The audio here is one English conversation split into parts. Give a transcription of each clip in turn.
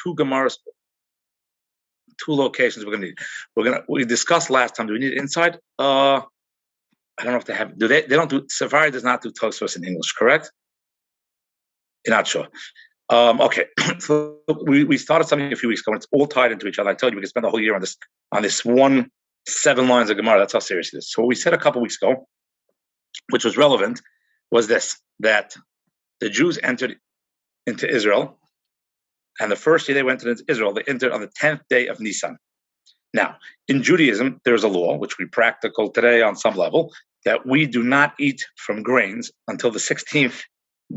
two Gemaras, two locations we're going to need. We discussed last time. Do we need it inside? I don't know if they have. Do they? They don't do. Safari does not do Tosafos in English, correct? You're not sure. Okay. So we started something a few weeks ago, and it's all tied into each other. I told you we could spend the whole year on this 7 lines of Gemara. That's how serious it is. So what we said a couple weeks ago, which was relevant, was this: that the Jews entered into Israel, and the first year they went into Israel, they entered on the 10th day of Nisan. Now, in Judaism, there's a law, which we practical today on some level, that we do not eat from grains until the 16th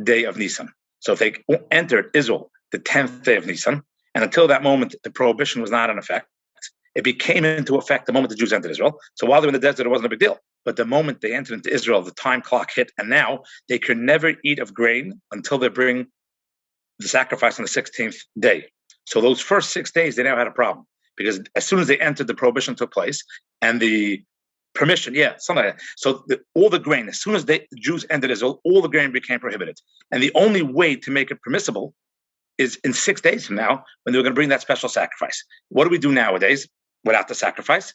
day of Nisan. So if they entered Israel the 10th day of Nisan, and until that moment, the prohibition was not in effect, it became into effect the moment the Jews entered Israel. So while they were in the desert, it wasn't a big deal. But the moment they entered into Israel, the time clock hit, and now they could never eat of grain until they bring the sacrifice on the 16th day. So those first 6 days, they now had a problem, because as soon as they entered, the prohibition took place, and the permission, something like that. So all the grain, as soon as the Jews entered Israel, all the grain became prohibited. And the only way to make it permissible is in 6 days from now, when they're going to bring that special sacrifice. What do we do nowadays without the sacrifice?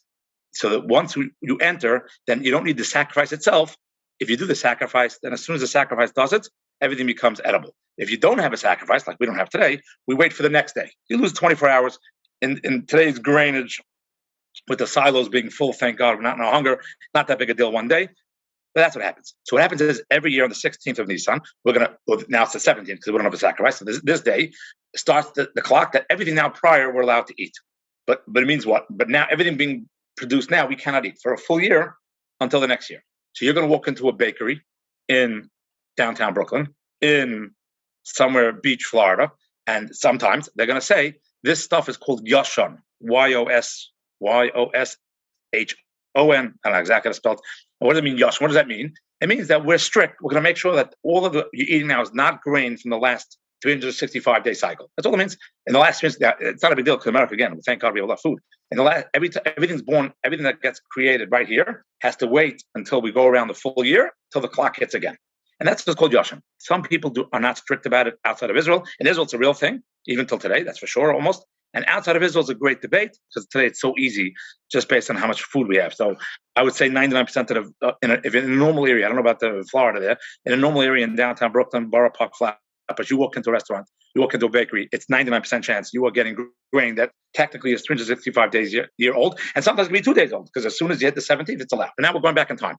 So that once you enter, then you don't need the sacrifice itself. If you do the sacrifice, then as soon as the sacrifice does it, everything becomes edible. If you don't have a sacrifice, like we don't have today, we wait for the next day. You lose 24 hours. In today's grainage, with the silos being full, thank God, we're not in a hunger, not that big a deal one day. But that's what happens. So what happens is every year on the 16th of Nisan, now it's the 17th because we don't have a sacrifice. So this day starts the clock that everything now prior we're allowed to eat. But it means what? But now everything being produced now, we cannot eat for a full year until the next year. So you're going to walk into a bakery in downtown Brooklyn, in somewhere beach, Florida, and sometimes they're going to say, this stuff is called yoshon, yoshon. I don't know exactly how to spell it. What does it mean, yoshon? What does that mean? It means that we're strict. We're going to make sure that all of the you're eating now is not grain from the last 365-day cycle. That's all it means. In the last, it's not a big deal because America, again, thank God we have a lot of food. In the last, everything's born, everything that gets created right here has to wait until we go around the full year, till the clock hits again. And that's what's called yoshon. Some people are not strict about it outside of Israel. In Israel, it's a real thing, even till today, that's for sure, almost. And outside of Israel, it's a great debate because today it's so easy just based on how much food we have. So I would say 99% of if in a normal area, I don't know about the Florida there, in a normal area in downtown Brooklyn, Borough Park, Flat, but you walk into a restaurant, you walk into a bakery, it's 99% chance you are getting grain that technically is 365 days year old, and sometimes it can be 2 days old, because as soon as you hit the 17th, it's allowed. And now we're going back in time.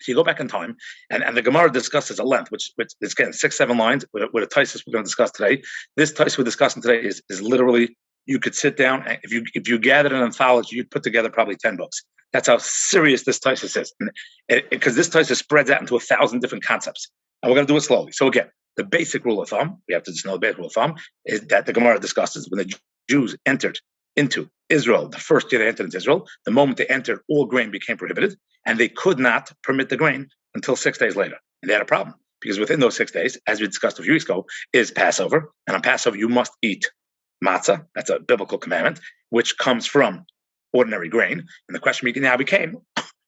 So you go back in time, and the Gemara discusses a length, which is again 6-7 lines with a Tosafos we're going to discuss today. This Tosafos we're discussing today is literally, you could sit down, and if you gathered an anthology, you'd put together probably 10 books. That's how serious this Tosafos is, because this Tosafos spreads out into 1,000 different concepts, and we're going to do it slowly. So again, the basic rule of thumb, we have to just know the basic rule of thumb, is that the Gemara discusses when the Jews entered into Israel, the first year they entered into Israel, the moment they entered, all grain became prohibited, and they could not permit the grain until 6 days later. And they had a problem, because within those 6 days, as we discussed a few weeks ago, is Passover. And on Passover, you must eat matza. That's a biblical commandment, which comes from ordinary grain. And the question now became,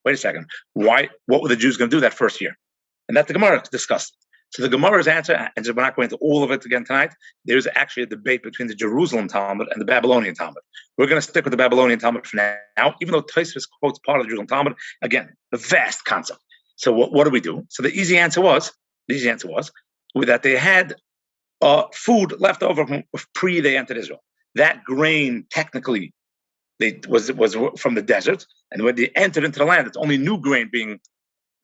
wait a second, what were the Jews going to do that first year? And that the Gemara discussed. So the Gemara's answer, and we're not going into all of it again tonight, there's actually a debate between the Jerusalem Talmud and the Babylonian Talmud. We're going to stick with the Babylonian Talmud for now, even though Tosafos quotes part of the Jerusalem Talmud. Again, a vast concept. So what do we do? So the easy answer was that they had food left over from pre they entered Israel. That grain technically was from the desert, and when they entered into the land, it's only new grain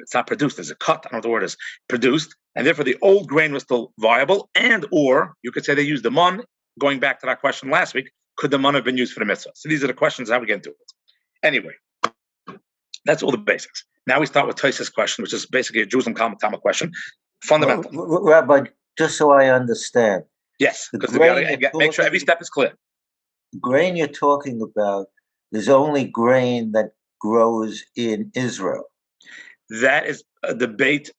it's not produced, there's a cut, I don't know what the word is, produced, and therefore the old grain was still viable, or you could say they used the mun. Going back to that question last week, could the mun have been used for the mitzvah? So these are the questions, how we get into it. Anyway, that's all the basics. Now we start with Tosafos' question, which is basically a Jerusalem Talmud question, fundamental. Rabbi, just so I understand. Yes, because we got to make sure every step is clear. The grain you're talking about is only grain that grows in Israel. That is a debate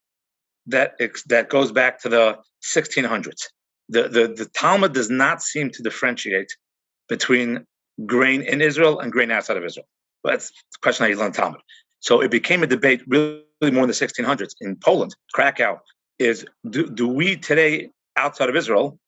that goes back to the 1600s. The Talmud does not seem to differentiate between grain in Israel and grain outside of Israel. But that's the question how you learn Talmud. So it became a debate really more in the 1600s. In Poland, Krakow, is do we today outside of Israel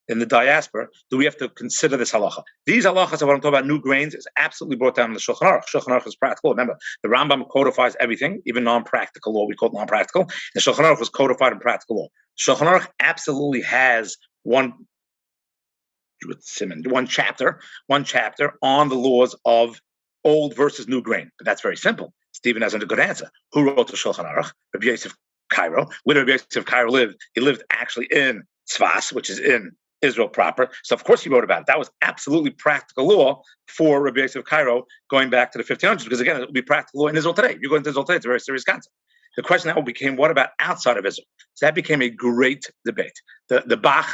in the diaspora do we have to consider this halacha? These halachas, when I'm talking about new grains, is absolutely brought down in the Shulchan Aruch. Shulchan Aruch is practical. Remember, the Rambam codifies everything, even non-practical law. We call it non-practical. The Shulchan Aruch was codified in practical law. Shulchan Aruch absolutely has one chapter on the laws of old versus new grain. But that's very simple. Stephen has a good answer. Who wrote the Shulchan Aruch? Rabbi Yosef Cairo. Where did Rabbi Yosef Cairo live? He lived actually in Tzfas, which is in Israel proper. So of course he wrote about it. That was absolutely practical law for Rabbi Yosef Cairo going back to the 1500s, because again, it would be practical law in Israel today. You go into Israel today, it's a very serious concept. The question now became, what about outside of Israel? So that became a great debate. The Bach,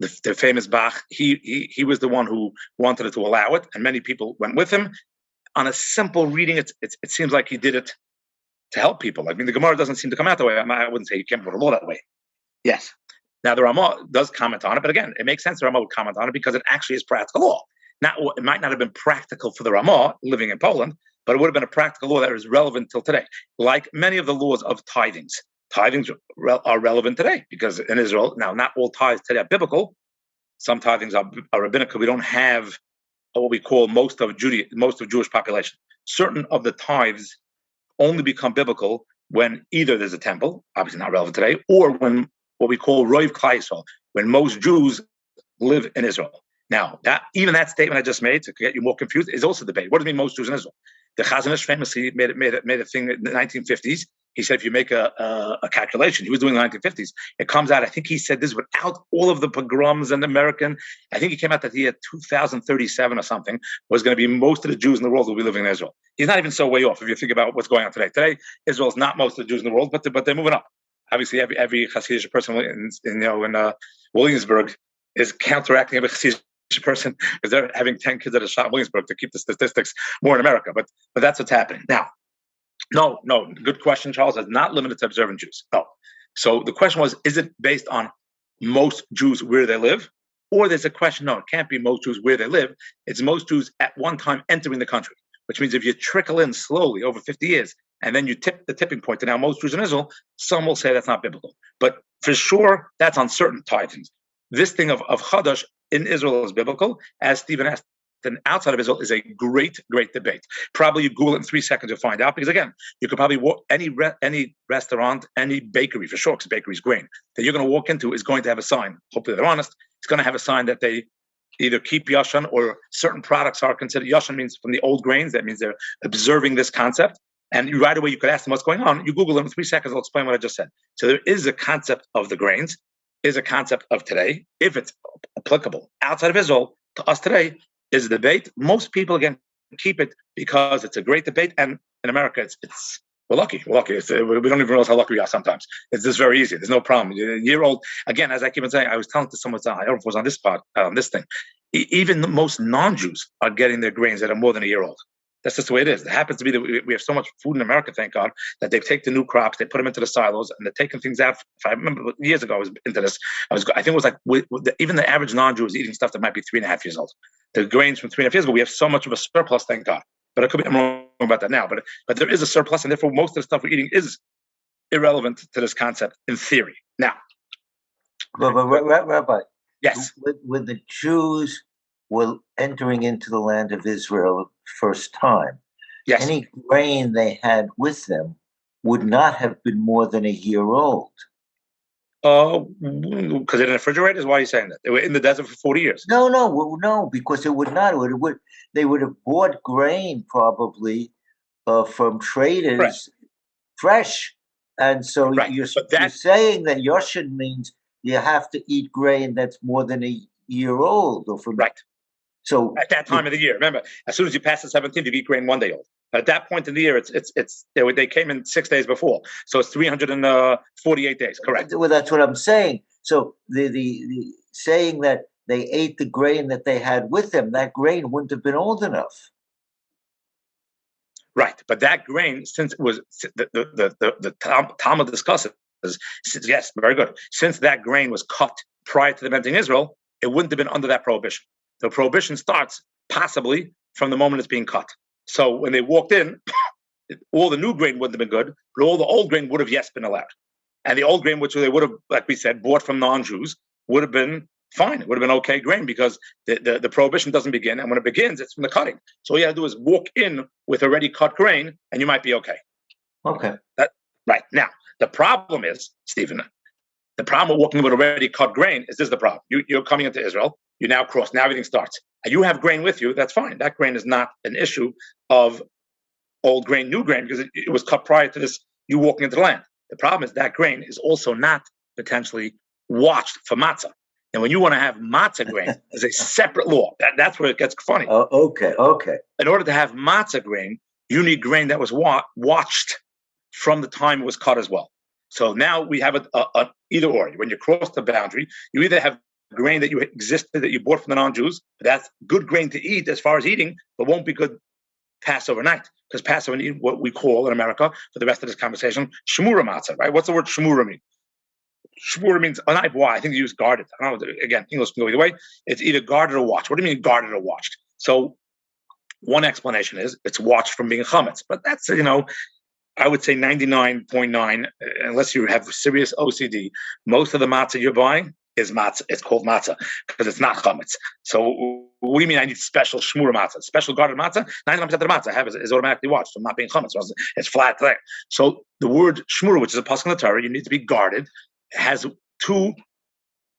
the famous Bach, he was the one who wanted it to allow it, and many people went with him. On a simple reading, it seems like he did it to help people. I mean, the Gemara doesn't seem to come out that way. I wouldn't say you can't put a law that way. Yes. Now, the Ramah does comment on it, but again, it makes sense the Ramah would comment on it because it actually is practical law. Now, it might not have been practical for the Ramah living in Poland, but it would have been a practical law that is relevant till today. Like many of the laws of tithings. Tithings are relevant today because in Israel, now, not all tithes today are biblical. Some tithings are rabbinical. We don't have what we call most of Jewish population. Certain of the tithes only become biblical when either there's a temple, obviously not relevant today, or when what we call Roiv Klal Yisrael, when most Jews live in Israel. Now, even that statement I just made, to get you more confused, is also debate. What does it mean most Jews in Israel? The Chazon Ish famously made a thing in the 1950s. He said if you make a calculation, he was doing the 1950s, it comes out, I think he said this without all of the pogroms and American, I think he came out that the year 2037 or something was going to be most of the Jews in the world will be living in Israel. He's not even so way off if you think about what's going on today. Today, Israel is not most of the Jews in the world, but they're moving up. Obviously, every Hasidic person in Williamsburg is counteracting every Hasidic person because they're having 10 kids at a shop in Williamsburg to keep the statistics more in America. But that's what's happening now. No, good question, Charles. It's not limited to observant Jews. No. So the question was, is it based on most Jews where they live? Or there's a question, no, it can't be most Jews where they live. It's most Jews at one time entering the country, which means if you trickle in slowly over 50 years, and then you tip the tipping point to now most Jews in Israel, some will say that's not biblical. But for sure, that's on certain tithings. This thing of chodosh in Israel is biblical, as Stephen asked. And outside of Israel is a great debate. Probably you Google it in 3 seconds, you'll find out. Because again, you could probably walk any restaurant, any bakery, for sure, because bakery is grain, that you're going to walk into is going to have a sign. Hopefully they're honest. It's going to have a sign that they either keep yoshon or certain products are considered. Yoshon means from the old grains. That means they're observing this concept. And right away you could ask them what's going on. You Google them in 3 seconds, I'll explain what I just said. So there is a concept of the grains, is a concept of today, if it's applicable outside of Israel to us today. Is a debate. Most people, again, keep it because it's a great debate. And in America, we're lucky. We're lucky. We don't even realize how lucky we are sometimes. It's just very easy. There's no problem. A year old, again, as I keep on saying, I was telling to someone, I don't know if it was on this part, on this thing, even the most non-Jews are getting their grains that are more than a year old. That's just the way it is. It happens to be that we have so much food in America, thank God, that they take the new crops, they put them into the silos, and they're taking things out. If I remember years ago, I was into this. I think it was like even the average non-Jew is eating stuff that might be 3.5 years old. The grains from 3.5 years ago, we have so much of a surplus, thank God. But I'm wrong about that now. But there is a surplus, and therefore most of the stuff we're eating is irrelevant to this concept in theory. Now, Rabbi, yes, when the Jews were entering into the land of Israel first time, yes, any grain they had with them would not have been more than a year old. Because they're in refrigerators? Why are you saying that? They were in the desert for 40 years. No, because it would not. They would have bought grain probably from traders fresh. And so you're saying that yoshon means you have to eat grain that's more than a year old. Right. So at that time of the year, remember, as soon as you pass the 17th, you eat grain 1 day old. At that point in the year, they came in 6 days before, so it's 348 days. Correct. Well, that's what I'm saying. So the saying that they ate the grain that they had with them, that grain wouldn't have been old enough. Right, but that grain, since it was the Talmud discusses, yes, very good. Since that grain was cut prior to them entering Israel, it wouldn't have been under that prohibition. The prohibition starts possibly from the moment it's being cut. So when they walked in, all the new grain wouldn't have been good, but all the old grain would have, yes, been allowed. And the old grain, which they would have, like we said, bought from non-Jews, would have been fine. It would have been okay grain because the prohibition doesn't begin. And when it begins, it's from the cutting. So all you have to do is walk in with already cut grain and you might be okay. Okay. Right. Now, the problem is, Stephen, the problem with walking with already cut grain is this is the problem. You're coming into Israel. You now cross. Now everything starts. And you have grain with you. That's fine. That grain is not an issue of old grain, new grain, because it was cut prior to this, you walking into the land. The problem is that grain is also not potentially watched for matza. And when you want to have matza grain, there's a separate law. That's where it gets funny. Okay. In order to have matza grain, you need grain that was watched from the time it was cut as well. So now we have a either or. When you cross the boundary, you either have grain that you existed that you bought from the non-Jews. That's good grain to eat as far as eating, but won't be good Passover night, because Passover night, what we call in America for the rest of this conversation, shmura matzah, right? What's the word shmura mean? Shmura means I think you use guarded. I don't know. Again, English can go either way. It's either guarded or watched. What do you mean guarded or watched? So one explanation is it's watched from being chametz, but that's I would say 99.9, unless you have serious OCD, most of the matzah you're buying is matzah. It's called matzah because it's not chametz. So what do you mean I need special shmura matzah? Special guarded matzah? 99% of the matzah I have is automatically watched from not being chametz. It's flat there. So the word shmura, which is a pasuk in the Torah, you need to be guarded, has two,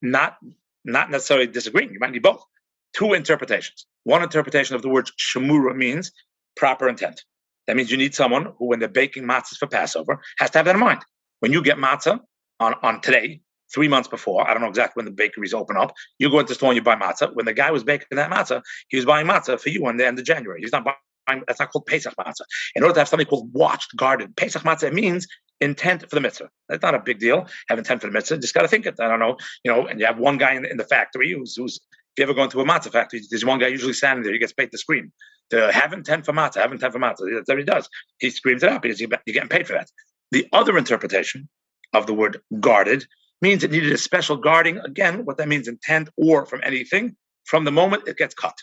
not necessarily disagreeing. You might need both. Two interpretations. One interpretation of the word shmura means proper intent. That means you need someone who, when they're baking matzahs for Passover, has to have that in mind. When you get matzah on today, 3 months before, I don't know exactly when the bakeries open up, you go into the store and you buy matzah. When the guy was baking that matzah, he was buying matzah for you on the end of January. He's not buying, that's not called Pesach matzah. In order to have something called watched, guarded, Pesach matzah means intent for the mitzvah. That's not a big deal, have intent for the mitzvah. Just got to think it. I don't know, and you have one guy in the factory who's if you ever go into a matzah factory, there's one guy usually standing there. He gets paid to scream. To have intent for matzah, have intent for matzah. That's what he does. He screams it out because you're getting paid for that. The other interpretation of the word guarded means it needed a special guarding. Again, what that means, intent or from anything, from the moment it gets cut.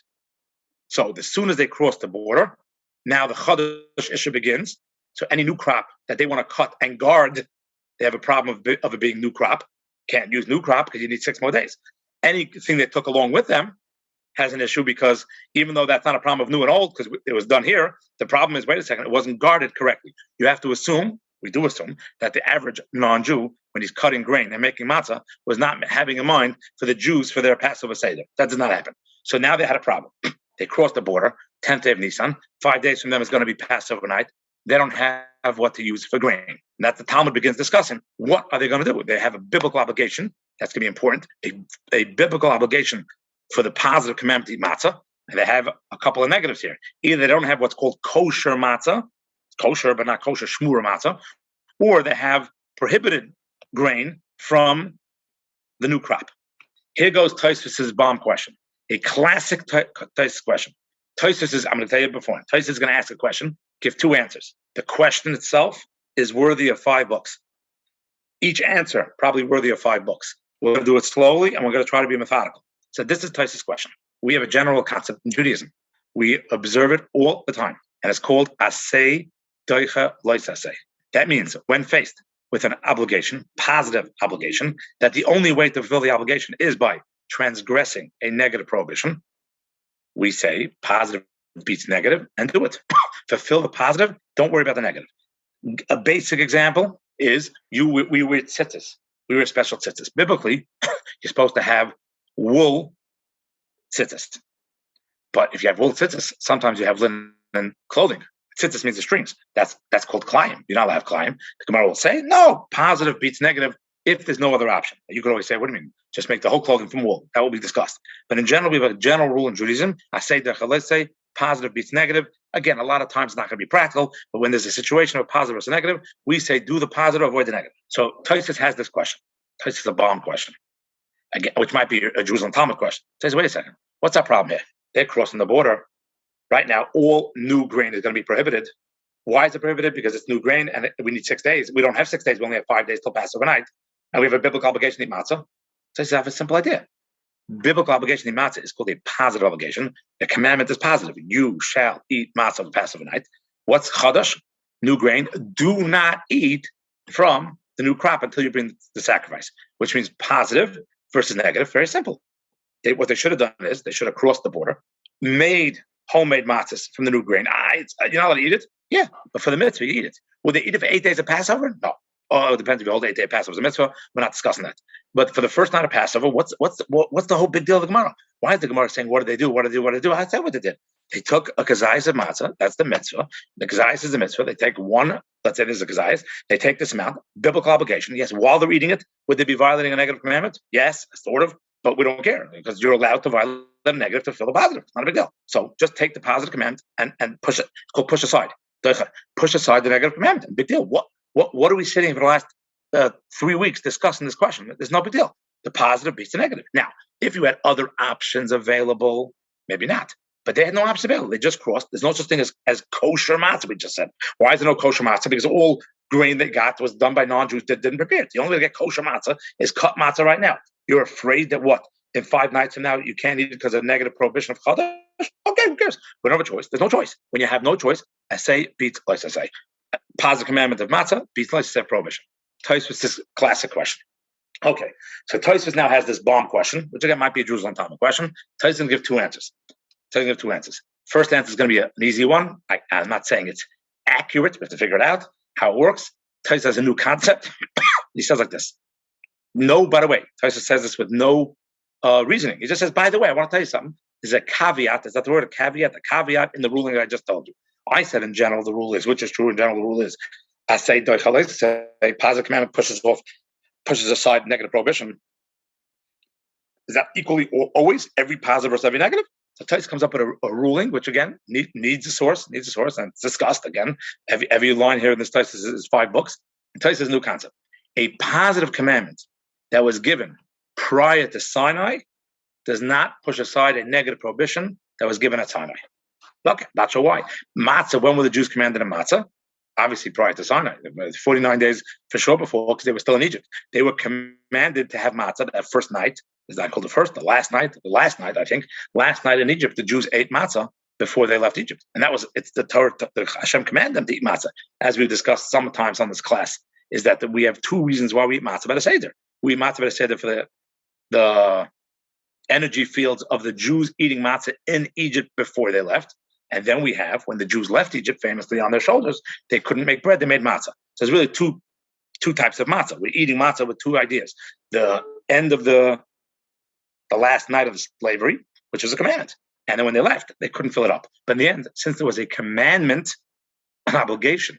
So as soon as they cross the border, now the chodosh issue begins. So any new crop that they want to cut and guard, they have a problem of it being new crop. Can't use new crop because you need 6 more days. Anything they took along with them has an issue because even though that's not a problem of new and old because it was done here, the problem is, wait a second, it wasn't guarded correctly. You have to assume, we do assume, that the average non-Jew, when he's cutting grain and making matzah, was not having in mind for the Jews for their Passover Seder. That did not happen. So now they had a problem. They crossed the border, 10th day of Nisan, 5 days from them is going to be Passover night. They don't have what to use for grain. And that the Talmud begins discussing. What are they going to do? They have a biblical obligation. That's going to be important. A biblical obligation for the positive commandment to eat matzah. And they have a couple of negatives here. Either they don't have what's called kosher matzah, kosher but not kosher shmura matzah, or they have prohibited grain from the new crop. Here goes Tosafos' bomb question. A classic Tosafos question. Tosafos is, I'm going to tell you before, Tosafos is going to ask a question, give 2 answers. The question itself is worthy of 5 books. Each answer probably worthy of 5 books. We're going to do it slowly, and we're going to try to be methodical. So this is Tosafos' question. We have a general concept in Judaism. We observe it all the time, and it's called asay doicha lois asay. That means when faced with an obligation, positive obligation, that the only way to fulfill the obligation is by transgressing a negative prohibition. We say positive beats negative and do it. Fulfill the positive, don't worry about the negative. A basic example is we wear tzitzis. We wear special tzitzis. Biblically, you're supposed to have wool tzitzis. But if you have wool tzitzis, sometimes you have linen clothing. Tzitzis means the strings. That's called klayim. You're not allowed to have klayim. The Gemara will say, no, positive beats negative if there's no other option. You could always say, what do you mean? Just make the whole clothing from wool. That will be discussed. But in general, we have a general rule in Judaism. I say positive beats negative. Again, a lot of times it's not going to be practical, but when there's a situation of positive versus negative, we say do the positive, avoid the negative. So Tosafos has this question. Tosafos is a bomb question, again, which might be a Jerusalem Talmud question. Says, wait a second, what's our problem here? They're crossing the border. Right now, all new grain is going to be prohibited. Why is it prohibited? Because it's new grain and we need 6 days. We don't have 6 days. We only have 5 days till Passover night. And we have a biblical obligation to eat matzah. So I have a simple idea. Biblical obligation to eat matzah is called a positive obligation. The commandment is positive. You shall eat matzah on Passover night. What's chodosh? New grain. Do not eat from the new crop until you bring the sacrifice, which means positive versus negative. Very simple. what they should have done is they should have crossed the border, made homemade matzahs from the new grain. You're not allowed to eat it? Yeah, but for the mitzvah, you eat it. Would they eat it for 8 days of Passover? No. Oh, it depends if you hold 8 day Passover as a mitzvah. We're not discussing that. But for the first night of Passover, what's the whole big deal of the Gemara? Why is the Gemara saying, what did they do? What did they do? What did they do? I said what they did. They took a kazayas of matzah. That's the mitzvah. The kazayas is the mitzvah. They take one, let's say this is a kazayas. They take this amount, biblical obligation. Yes, while they're eating it, would they be violating a negative commandment? Yes, sort of. But we don't care because you're allowed to violate the negative to fill the positive. It's not a big deal. So just take the positive commandment and push it. It's called push aside. Push aside the negative commandment. Big deal. What are we sitting for the last 3 weeks discussing this question? There's no big deal. The positive beats the negative. Now, if you had other options available, maybe not. But they had no options available. They just crossed. There's no such thing as kosher matzah, we just said. Why is there no kosher matzah? Because all grain they got was done by non-Jews that didn't prepare it. The only way to get kosher matzah is cut matzah right now. You're afraid that what? In 5 nights from now, you can't eat it because of negative prohibition of chodosh? Okay, who cares? We don't have a choice. There's no choice. When you have no choice, essay beats essay. Positive commandment of matzah beats essay prohibition. Tosafos, this classic question. Okay, so Tosafos now has this bomb question, which again might be a Jerusalem Talmud question. Tosafos is going to give 2 answers. First answer is going to be an easy one. I'm not saying it's accurate. We have to figure it out, how it works. Tosafos has a new concept. He says like this. No, by the way, Tosafos says this with no reasoning. He just says, by the way, I want to tell you something. There's a caveat. Is that the word, a caveat? The caveat in the ruling that I just told you. I said in general the rule is, which is true in general, the rule is, I say a positive commandment pushes aside negative prohibition. Is that equally always every positive versus every negative? So Tosafos comes up with a ruling, which again needs a source, and it's discussed again. Every line here in this Tosafos is 5 books. And Tosafos is a new concept. A positive commandment that was given prior to Sinai does not push aside a negative prohibition that was given at Sinai. Okay, not sure why. Matzah, when were the Jews commanded a matzah? Obviously prior to Sinai. 49 days for sure before, because they were still in Egypt. They were commanded to have matzah that first night. Is that called the last night, I think. Last night in Egypt, the Jews ate matzah before they left Egypt. And it's the Torah, Hashem commanded them to eat matzah. As we've discussed sometimes on this class, is that we have 2 reasons why we eat matzah by the Seder. We eat matzah by the Seder for the energy fields of the Jews eating matzah in Egypt before they left. And then we have, when the Jews left Egypt, famously on their shoulders, they couldn't make bread, they made matzah. So there's really two types of matzah. We're eating matzah with 2 ideas. The end of the last night of slavery, which was a commandment. And then when they left, they couldn't fill it up. But in the end, since there was a commandment, an obligation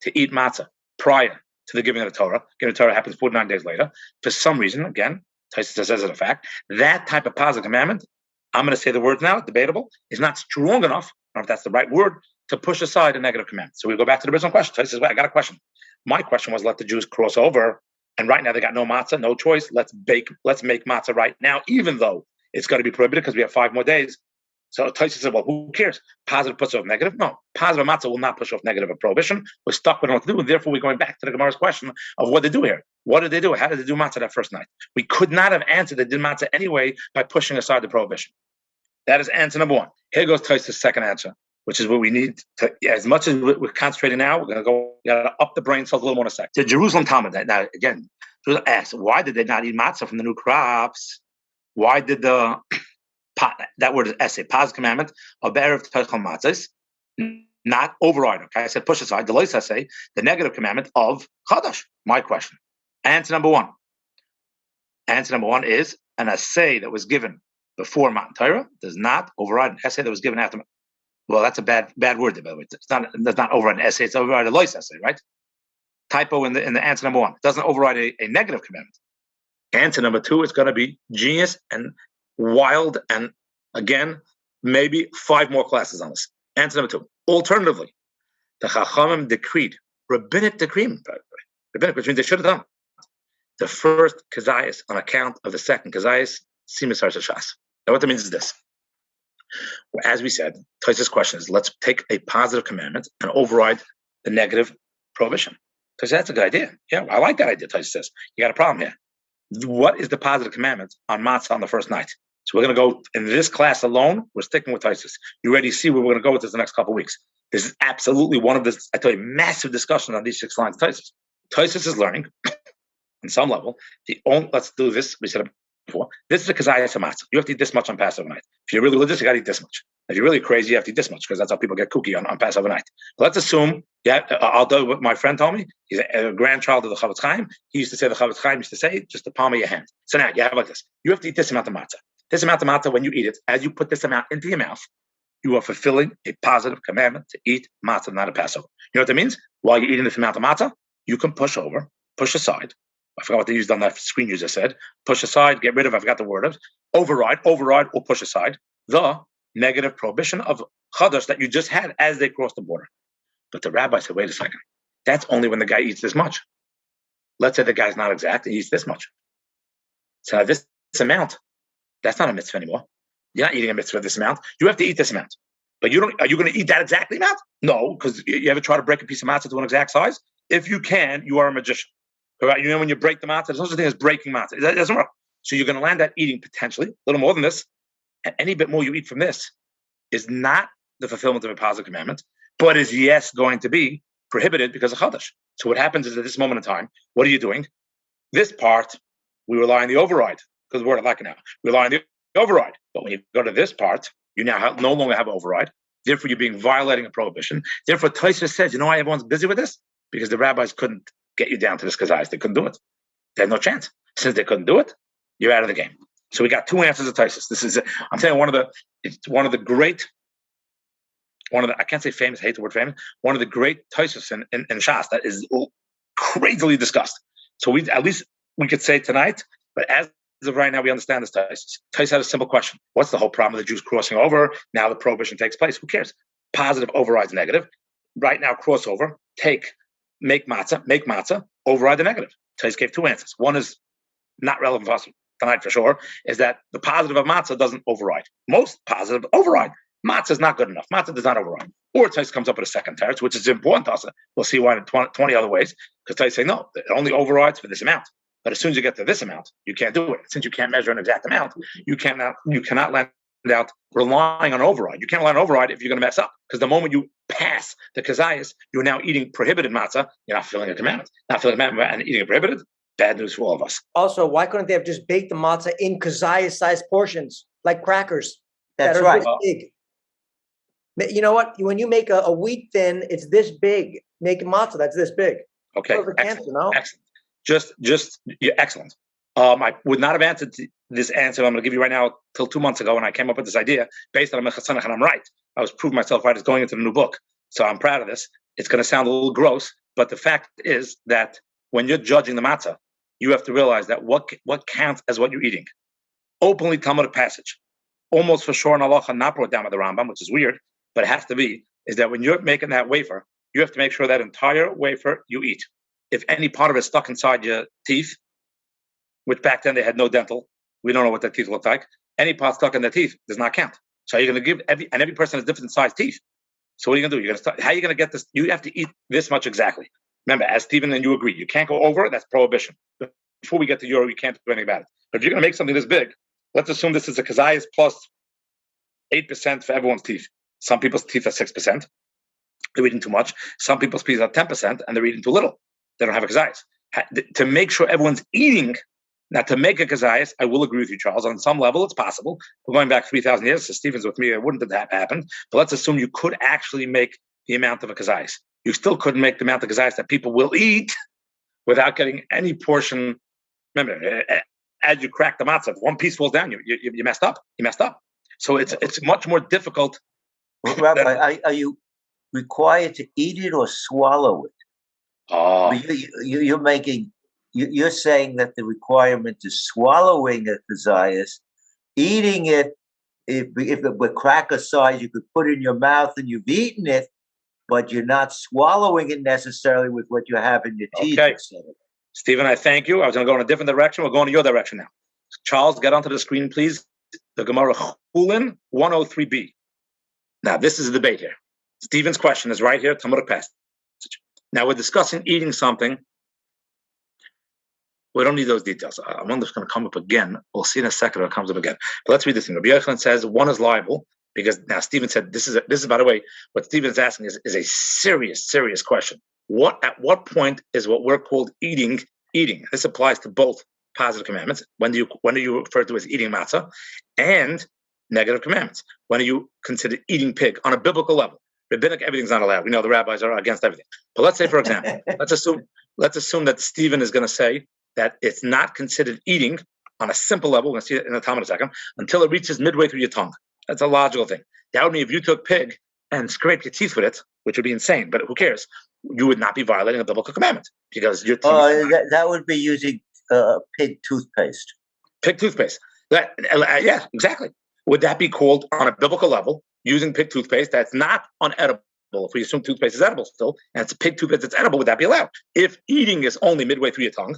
to eat matzah prior to the giving of the Torah, giving of the Torah happens 49 days later, for some reason, again, Tosafos says it a fact, that type of positive commandment, I'm going to say the words now, debatable, is not strong enough, I don't know if that's the right word, to push aside a negative commandment. So we go back to the original question. Tosafos says, well, I got a question. My question was, let the Jews cross over, and right now they got no matzah, no choice. Let's make matzah right now, even though it's going to be prohibited because we have 5 more days. So Tosafos said, well, who cares? Positive puts off negative? No. Positive matzah will not push off negative of prohibition. We're stuck with what to do, and therefore we're going back to the Gemara's question of what they do here. What did they do? How did they do matzah that first night? We could not have answered they did matzah anyway by pushing aside the prohibition. That is answer number 1. Here goes Tosafos' second answer, which is what we need to, as much as we're concentrating now, we're going to go up the brain cells a little more in a second. The Jerusalem Talmud, now again, Jerusalem asks, why did they not eat matzah from the new crops? Why did that word is essay, positive commandment of Eretz Israel matzahs, not override? Okay, I said push aside, the lois essay, the negative commandment of chodosh. My question. Answer number 1. Answer number 1 is an essay that was given before Matan Torah does not override an essay that was given after. Well, that's a bad word, by the way. It's not override an essay, it's override a lois essay, right? Typo in the answer number 1. It doesn't override a negative commandment. Answer number 2 is going to be genius and wild, and again, maybe 5 more classes on this. Answer number 2. Alternatively, the Chachamim decreed, rabbinic decree, which means they should have done the first kazayas on account of the second kazayas, simas harshashas. Now, what that means is this. As we said, Tosafos' question is, let's take a positive commandment and override the negative prohibition. Tosafos, that's a good idea. Yeah, I like that idea, Tosafos says. You got a problem here. What is the positive commandment on matzah on the first night? So we're going to go, in this class alone, we're sticking with Tosafos. You already see where we're going to go with this the next couple of weeks. This is absolutely one of the, I tell you, massive discussion on these 6 lines of Tosafos. Tosafos is learning, on some level, let's do this. We said before. This is a kazayas matzah. You have to eat this much on Passover night. If you're really religious, you got to eat this much. If you're really crazy, you have to eat this much because that's how people get kooky on Passover night. But let's assume, I'll do what my friend told me. He's a grandchild of the Chavetz Chaim. He used to say, the Chavetz Chaim used to say, just the palm of your hand. So now you have like this. You have to eat this amount of matzah. This amount of matzah, when you eat it, as you put this amount into your mouth, you are fulfilling a positive commandment to eat matzah, not a Passover. You know what that means? While you're eating this amount of matzah, you can push aside. I forgot what they used on that screen user said. Push aside, get rid of, I forgot the word of, override, or push aside the negative prohibition of chodosh that you just had as they crossed the border. But the rabbi said, wait a second. That's only when the guy eats this much. Let's say the guy's not exact, he eats this much. So now this amount, that's not a mitzvah anymore. You're not eating a mitzvah this amount. You have to eat this amount. But are you going to eat that exactly amount? No, because you ever try to break a piece of matzah to an exact size? If you can, you are a magician. Right? You know when you break the matzah, there's no such thing as breaking matzah. That doesn't work. So you're going to land at eating potentially a little more than this. And any bit more you eat from this is not the fulfillment of a positive commandment, but is yes going to be prohibited because of chodosh. So what happens is at this moment in time, what are you doing? This part, we rely on the override because we're like now. We rely on the override. But when you go to this part, you now no longer have an override. Therefore, you're being violating a prohibition. Therefore, Tosafos says, you know why everyone's busy with this? Because the rabbis couldn't get you down to this kazayas. They couldn't do it. They had no chance. Since they couldn't do it, you're out of the game. So we got two answers of Tosafos. This is, I'm telling you, I can't say famous, I hate the word famous, one of the great Tosafos in Shas that is crazily discussed. So at least we could say tonight, but as of right now, we understand this Tosafos. Tosafos had a simple question. What's the whole problem of the Jews crossing over? Now the prohibition takes place. Who cares? Positive overrides negative. Right now, crossover, make matzah, override the negative. Tosafos gave two answers. One is not relevant for us tonight for sure, is that the positive of matzah doesn't override. Most positive override. Matzah is not good enough. Matzah does not override. Or Tosafos comes up with a second teretz, which is important to us. We'll see why in 20 other ways, because Tosafos say, no, it only overrides for this amount. But as soon as you get to this amount, you can't do it. Since you can't measure an exact amount, you cannot land out relying on override. You can't rely on override if you're going to mess up. Because the moment you pass the kazayas, you're now eating prohibited matzah. You're not fulfilling a commandment. Not fulfilling a commandment and eating a prohibited. Bad news for all of us. Also, why couldn't they have just baked the matzah in kazayas-sized portions, like crackers? That's right. This big. You know what? When you make a wheat thin, it's this big. Make a matzah that's this big. Okay. Perfect answer, no? Excellent. You're excellent. I would not have answered this answer I'm going to give you right now till 2 months ago when I came up with this idea based on a mechasanach, and I'm right. I was proving myself right as going into the new book. So I'm proud of this. It's going to sound a little gross, but the fact is that when you're judging the matzah, you have to realize that what counts as what you're eating. Openly Talmudic passage, almost for sure in halacha, not brought down by the Rambam, which is weird, but it has to be, is that when you're making that wafer, you have to make sure that entire wafer you eat. If any part of it is stuck inside your teeth, which back then they had no dental, we don't know what their teeth look like. Any part stuck in their teeth does not count. So you're going to give every person has different sized teeth. So what are you going to do? You're going to start. How are you going to get this? You have to eat this much exactly. Remember, as Stephen and you agree, you can't go over it. That's prohibition. Before we get to euro, you can't do anything about it. But if you're going to make something this big, let's assume this is a kazayas plus 8% for everyone's teeth. Some people's teeth are 6%. They're eating too much. Some people's teeth are 10%, and they're eating too little. They don't have a kazayas. To make sure everyone's eating, now to make a kazayas, I will agree with you, Charles. On some level, it's possible. We're going back 3,000 years. So Stephen's with me. It wouldn't have happened. But let's assume you could actually make the amount of a kazayas. You still couldn't make the amount of kazayas that people will eat without getting any portion. Remember, as you crack the matzah, if one piece falls down, you messed up. You messed up. So it's much more difficult. Well, Rabbi, are you required to eat it or swallow it? Oh. You're saying that the requirement is swallowing a kazayas, eating it. If it were cracker size, you could put it in your mouth and you've eaten it, but you're not swallowing it necessarily with what you have in your teeth. Okay. Stephen, I thank you. I was going to go in a different direction. We're going to your direction now. Charles, get onto the screen, please. The Gemara Chulin 103b. Now, this is a debate here. Stephen's question is right here, Talmudic passage. Now, we're discussing eating something. We don't need those details. I wonder if it's going to come up again. We'll see in a second if it comes up again. But let's read this thing. Rabbi yoshon says one is liable because now Stephen said this is by the way, what Stephen's asking is a serious question. At what point is what we're called eating? This applies to both positive commandments? When do you refer to as eating matzah? And negative commandments. When do you consider eating pig on a biblical level? Rabbinic, everything's not allowed. We know the rabbis are against everything. But let's say, for example, let's assume that Stephen is going to say that it's not considered eating on a simple level. We're going to see it in the Talmud in a second, until it reaches midway through your tongue. That's a logical thing. That would mean if you took pig and scraped your teeth with it, which would be insane, but who cares? You would not be violating a biblical commandment because your teeth. That would be using pig toothpaste. Pig toothpaste. Yeah, exactly. Would that be called on a biblical level using pig toothpaste that's not unedible? If we assume toothpaste is edible still, and it's pig toothpaste that's edible, would that be allowed? If eating is only midway through your tongue,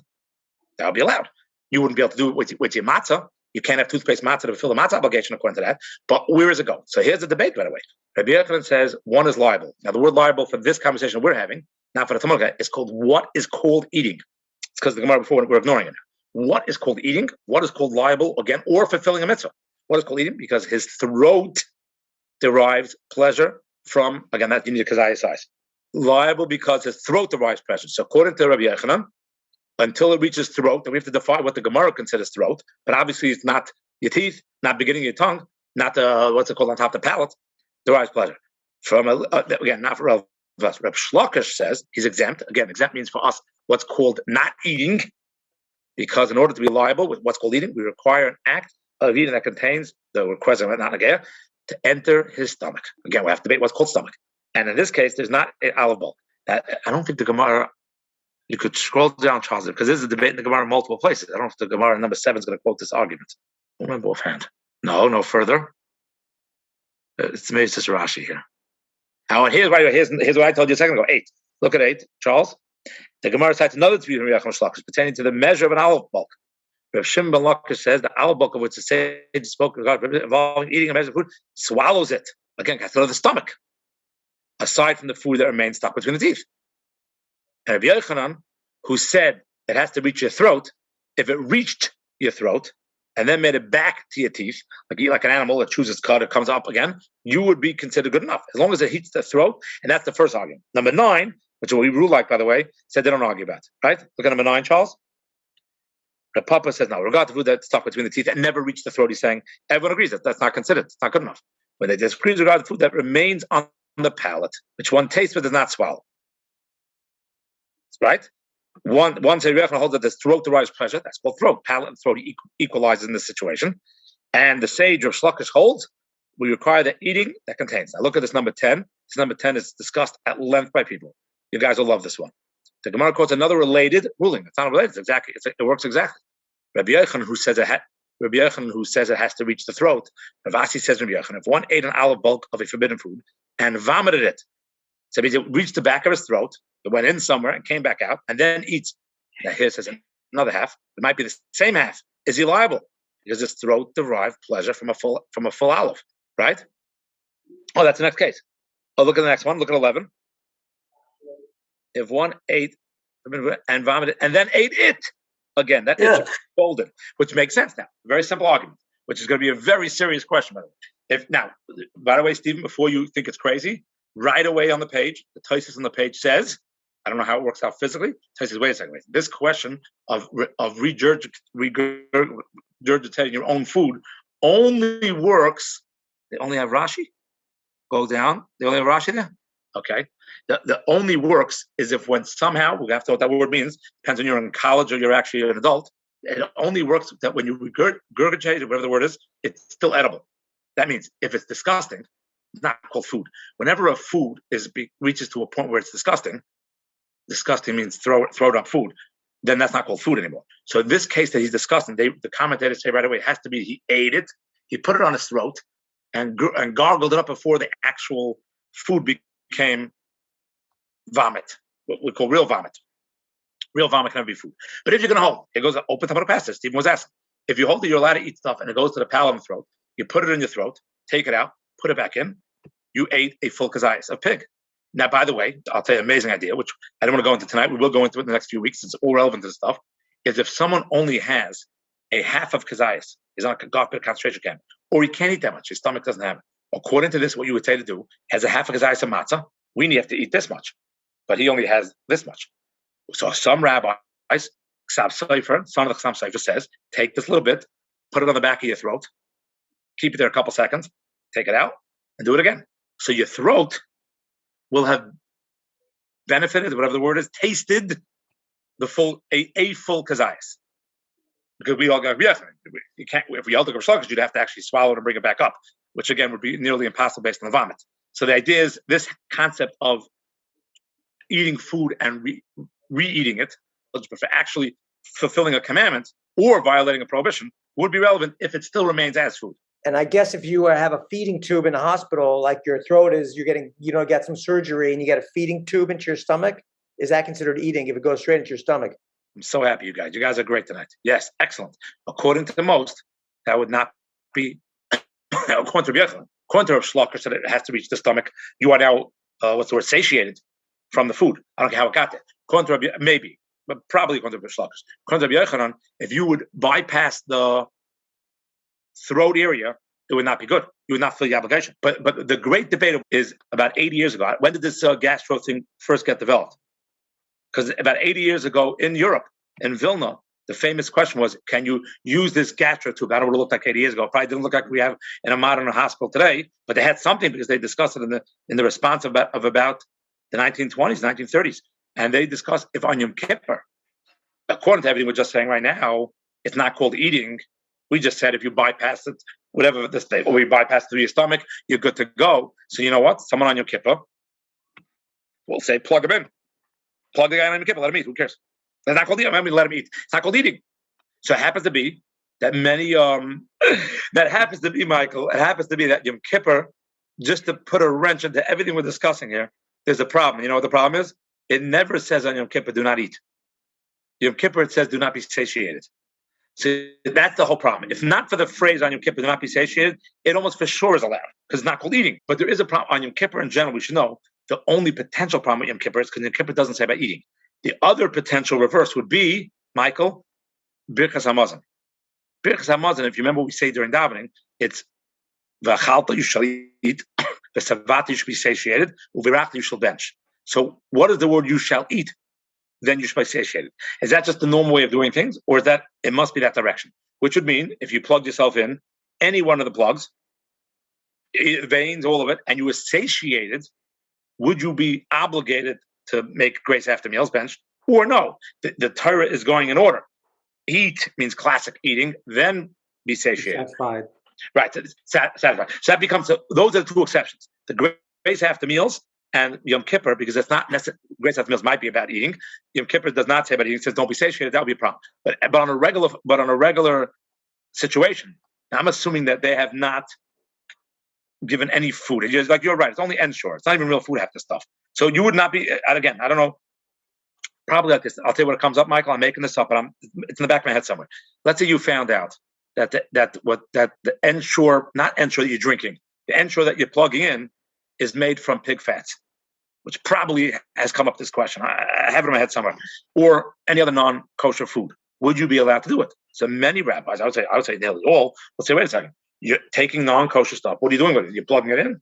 that would be allowed. You wouldn't be able to do it with your matza. You can't have toothpaste matzah to fulfill the matzah obligation according to that. But where does it go? So here's the debate, by the way. Rabbi Yochanan says one is liable. Now, the word liable for this conversation we're having, not for the Talmud guy, is called what is called eating. It's because the Gemara before we're ignoring it. What is called eating? What is called liable, again, or fulfilling a mitzvah? What is called eating? Because his throat derives pleasure from, again, that you need a kazaya size. Liable because his throat derives pleasure. So according to Rabbi Yochanan, until it reaches throat, then we have to define what the Gemara considers throat. But obviously it's not your teeth, not beginning of your tongue, not the, what's it called, on top of the palate, derives pleasure. From, again, not for us. Reb Shlokish says he's exempt. Again, exempt means for us what's called not eating, because in order to be liable with what's called eating, we require an act of eating that contains the requisite, not nagaya, to enter his stomach. Again, we have to debate what's called stomach. And in this case, there's not an olive bulk. I don't think the Gemara, you could scroll down, Charles, because there's a debate in the Gemara in multiple places. I don't know if the Gemara number 7 is going to quote this argument. I don't remember offhand. No further. It's maybe it's just Rashi here. Now, here's what I told you a second ago. 8. Look at 8, Charles. The Gemara cites another dispute from Yachim Shlakish pertaining to the measure of an olive bulk. Rav Shimon ben Lakish says the olive bulk of which the sage spoke involving eating a measure of food swallows it. Again, has to go to the stomach, aside from the food that remains stuck between the teeth. And Rabbi Yochanan, who said it has to reach your throat, if it reached your throat and then made it back to your teeth, like an animal that chews its cud, it comes up again, you would be considered good enough, as long as it hits the throat. And that's the first argument. Number 9, which we rule like, by the way, said they don't argue about, right? Look at number 9, Charles. The Papa says, no, regard to food that's stuck between the teeth and never reached the throat, he's saying, everyone agrees that that's not considered. It's not good enough. When they disagree with regard to food that remains on the palate, which one tastes but does not swallow. Right? One says, holds that the throat derives pleasure. That's called throat. Palate and throat equalizes in this situation. And the sage of Shlokish holds, we require the eating that contains. Now look at this number 10. This number 10 is discussed at length by people. You guys will love this one. The Gemara quotes another related ruling. It's not related. It works exactly. Rabbi Yochanan, who says it has to reach the throat. Ravasi says, Rabbi Yochanan, if one ate an olive bulk of a forbidden food and vomited it, so it means it reached the back of his throat, it went in somewhere and came back out, and then eats. Now here it says another half. It might be the same half. Is he liable? Because his throat derived pleasure from a full olive, right? Oh, that's the next case. Oh, look at the next one. Look at 11. If one ate and vomited and then ate it again, that is folded, which makes sense now. Very simple argument, which is going to be a very serious question. By the way, Stephen, before you think it's crazy, right away on the page, the Tosafos on the page says, I don't know how it works out physically. Tosafos says, wait a second. This question of regurgitating your own food only works. They only have Rashi. Go down. They only have Rashi there. Okay. The only works is if when somehow, we have to know what that word means, depends on you're in college or you're actually an adult, it only works that when you regurgitate, or whatever the word is, it's still edible. That means if it's disgusting, it's not called food. Whenever a food reaches to a point where it's disgusting means throw up food, then that's not called food anymore. So in this case that he's disgusting, the commentators say right away, it has to be he ate it, he put it on his throat, and gargled it up before the actual food became vomit, what we call real vomit. Real vomit can never be food. But if you're going to hold, it goes open top of the passage. Stephen was asking. If you hold it, you're allowed to eat stuff, and it goes to the palate and throat. You put it in your throat, take it out, put it back in. You ate a full kazayas of pig. Now, by the way, I'll tell you an amazing idea, which I don't want to go into tonight. We will go into it in the next few weeks. It's all relevant to the stuff. Is if someone only has a half of kazayas, he's on a concentration camp, or he can't eat that much, his stomach doesn't have it. According to this, what you would say to do, has a half of kazayas of matza, we have to eat this much. But he only has this much. So some rabbis Ksav Sofer, son of the Ksav Sofer, says, take this little bit, put it on the back of your throat, keep it there a couple seconds, take it out, and do it again. So your throat will have benefited, whatever the word is, tasted the full a full kazayas. Because we all go, yeah, you can't. If we all took a shlokas, you'd have to actually swallow it and bring it back up, which again would be nearly impossible based on the vomit. So the idea is this concept of eating food and re-eating it, for actually fulfilling a commandment or violating a prohibition, would be relevant if it still remains as food. And I guess if you have a feeding tube in the hospital, like your throat is, you're getting, get some surgery and you get a feeding tube into your stomach, is that considered eating if it goes straight into your stomach? I'm so happy, you guys. You guys are great tonight. Yes, excellent. According to the most, that would not be, according to Shlocker, said it has to reach the stomach. You are now, satiated from the food. I don't care how it got there. According to Rabbi, maybe, but probably according to Shlocker. According to Rabbi Yochanan, if you would bypass the throat area, it would not be good. You would not fill the obligation. But the great debate is about 80 years ago. When did this gastro thing first get developed? Because about 80 years ago in Europe, in Vilna, the famous question was, can you use this gastro tube? I don't know what it looked like 80 years ago. It probably didn't look like we have in a modern hospital today, but they had something because they discussed it in the response of about the 1920s, 1930s. And they discussed if on Yom Kippur, according to everything we're just saying right now, it's not called eating. We just said if you bypass it, whatever this day, or we bypass it through your stomach, you're good to go. So you know what? Someone on Yom Kippur will say, plug him in. Plug the guy on Yom Kippur, let him eat. Who cares? It's not called eating. I mean, let him eat. It's not called eating. So it happens to be that many, that happens to be, Michael, it happens to be that Yom Kippur, just to put a wrench into everything we're discussing here, there's a problem. You know what the problem is? It never says on Yom Kippur, do not eat. Yom Kippur, it says, do not be satiated. So that's the whole problem. If not for the phrase on Yom Kippur, do not be satiated, it almost for sure is allowed because it's not called eating. But there is a problem on Yom Kippur in general. We should know the only potential problem with Yom Kippur is because Yom Kippur doesn't say about eating. The other potential reverse would be, Michael, Birkas HaMazon. Birkas HaMazon, if you remember what we say during davening, it's V'achalta, you shall eat, V'savata, you should be satiated, U'virachta, you shall bench. So what is the word you shall eat? Then you should be satiated. Is that just the normal way of doing things? Or is that, it must be that direction? Which would mean, if you plugged yourself in, any one of the plugs, veins, all of it, and you were satiated, would you be obligated to make grace after meals bench? Or no, the Torah is going in order. Eat means classic eating, then be satiated. Satisfied. Right, satisfied. So that becomes, those are the two exceptions. The grace after meals and Yom Kippur, because it's not necessarily, grace after meals might be about eating. Yom Kippur does not say about eating. It says don't be satiated. That would be a problem. But on a regular situation, I'm assuming that they have not given any food. It's just like, you're right. It's only ensure. It's not even real food, half the stuff. So you would not be. And again, I don't know. Probably like this. I'll tell you what it comes up, Michael. I'm making this up, but it's in the back of my head somewhere. Let's say you found out that the ensure, not ensure that you're drinking, the ensure that you're plugging in is made from pig fats, which probably has come up this question. I have it in my head somewhere. Or any other non-kosher food. Would you be allowed to do it? So many rabbis, I would say nearly all, would say, wait a second, you're taking non-kosher stuff. What are you doing with it? You're plugging it in?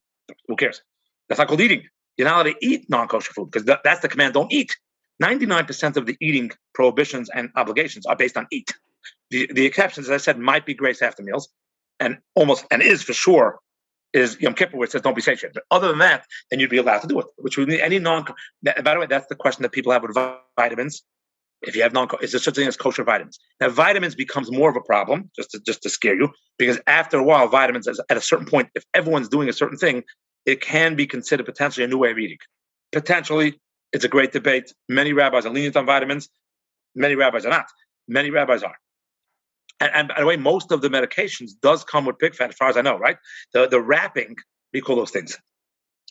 Who cares? That's not called eating. You're not allowed to eat non-kosher food because that's the command, don't eat. 99% of the eating prohibitions and obligations are based on eat. The exceptions, as I said, might be grace after meals, and is for sure is Yom Kippur, where it says don't be satiated. But other than that, then you'd be allowed to do it, which would mean any by the way, that's the question that people have with vitamins. If you have is there such a thing as kosher vitamins? Now, vitamins becomes more of a problem, just to scare you, because after a while, vitamins, at a certain point, if everyone's doing a certain thing, it can be considered potentially a new way of eating. Potentially, it's a great debate. Many rabbis are lenient on vitamins. Many rabbis are not. Many rabbis are. And by the way, most of the medications does come with pig fat, as far as I know, right? The wrapping, we call those things.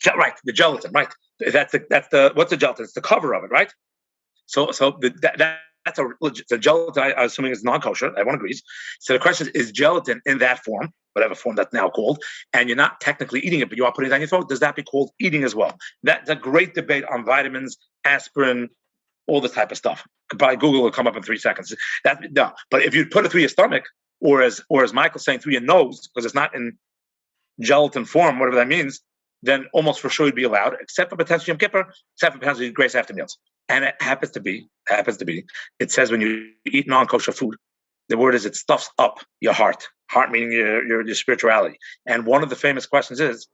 Right, the gelatin, right? That's the what's the gelatin? It's the cover of it, right? So that's the gelatin. I'm assuming is non-kosher. Everyone agrees. So the question is gelatin in that form, whatever form that's now called, and you're not technically eating it, but you are putting it on your throat? Does that be called eating as well? That's a great debate on vitamins, aspirin, all this type of stuff. By Google will come up in 3 seconds. No, but if you put it through your stomach, or as Michael's saying, through your nose, because it's not in gelatin form, whatever that means, then almost for sure you'd be allowed, except for potentially Yom Kippur, except for potentially grace after meals. And it happens to be, it says when you eat non-kosher food, the word is it stuffs up your heart meaning your spirituality. And one of the famous questions is,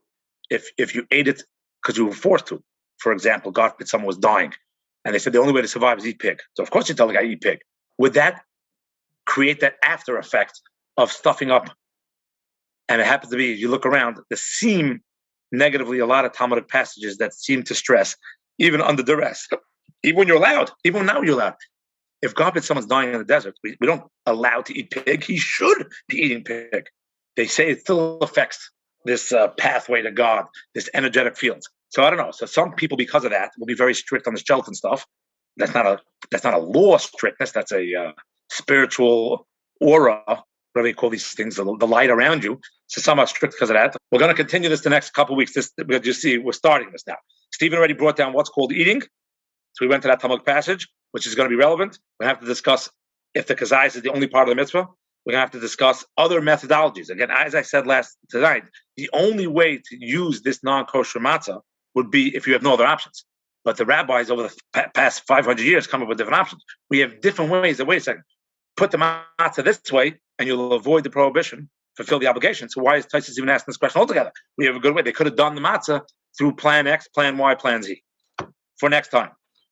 if you ate it because you were forced to, for example, God forbid someone was dying, and they said the only way to survive is eat pig. So of course you tell the guy eat pig. Would that create that after effect of stuffing up? And it happens to be, you look around, there seem negatively a lot of Talmudic passages that seem to stress, even under duress, even when you're allowed, even now you're allowed. If God forbid someone's dying in the desert, we don't allow to eat pig. He should be eating pig. They say it still affects this pathway to God, this energetic field. So I don't know. So some people, because of that, will be very strict on the gelatin stuff. That's not a law strictness. That's a spiritual aura. What do they call these things? The light around you. So some are strict because of that. We're going to continue this the next couple of weeks. Because you see, we're starting this now. Stephen already brought down what's called eating. So we went to that Talmud passage, which is going to be relevant. We have to discuss if the kazayis is the only part of the mitzvah. We're going to have to discuss other methodologies. Again, as I said tonight, the only way to use this non-kosher matzah would be if you have no other options. But the rabbis over the past 500 years come up with different options. We have different ways that, wait a second, put the matzah this way and you'll avoid the prohibition, fulfill the obligation. So why is Tosafos even asking this question altogether? We have a good way. They could have done the matzah through plan X, plan Y, plan Z. For next time.